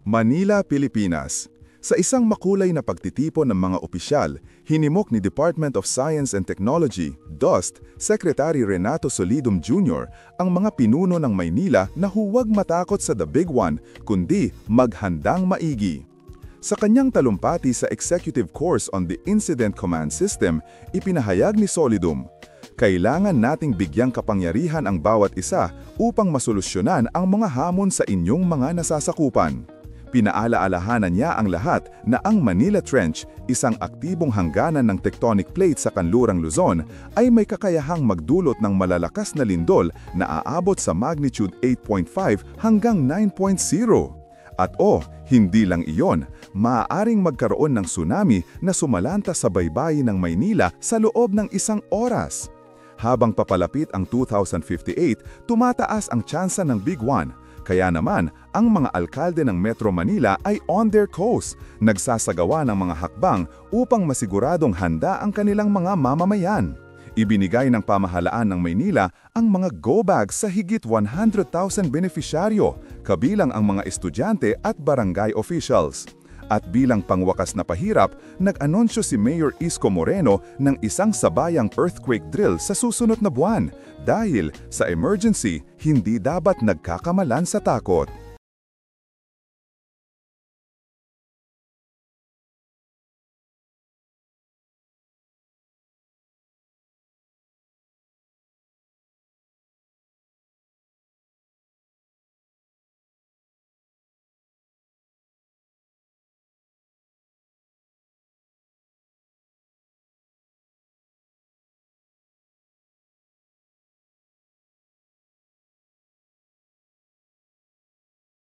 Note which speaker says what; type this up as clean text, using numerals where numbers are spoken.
Speaker 1: Manila, Pilipinas. Sa isang makulay na pagtitipon ng mga opisyal, hinimok ni Department of Science and Technology, DOST, Secretary Renato Solidum Jr. ang mga pinuno ng Maynila na huwag matakot sa The Big One, kundi maghandang maigi. Sa kanyang talumpati sa Executive Course on the Incident Command System, ipinahayag ni Solidum, "Kailangan nating bigyang kapangyarihan ang bawat isa upang masolusyonan ang mga hamon sa inyong mga nasasakupan." Pinaalaalahanan niya ang lahat na ang Manila Trench, isang aktibong hangganan ng tectonic plate sa kanlurang Luzon, ay may kakayahang magdulot ng malalakas na lindol na aabot sa magnitude 8.5 hanggang 9.0. At hindi lang iyon, maaaring magkaroon ng tsunami na sumalanta sa baybayin ng Maynila sa loob ng isang oras. Habang papalapit ang 2058, tumataas ang tsansa ng Big One. Kaya naman, ang mga alkalde ng Metro Manila ay on their coast, nagsasagawa ng mga hakbang upang masiguradong handa ang kanilang mga mamamayan. Ibinigay ng pamahalaan ng Maynila ang mga go bags sa higit 100,000 benepisyaryo, kabilang ang mga estudyante at barangay officials. At bilang pangwakas na pahirap, nag-anunsyo si Mayor Isko Moreno ng isang sabayang earthquake drill sa susunod na buwan dahil sa emergency, hindi dapat nagkakamalan sa takot.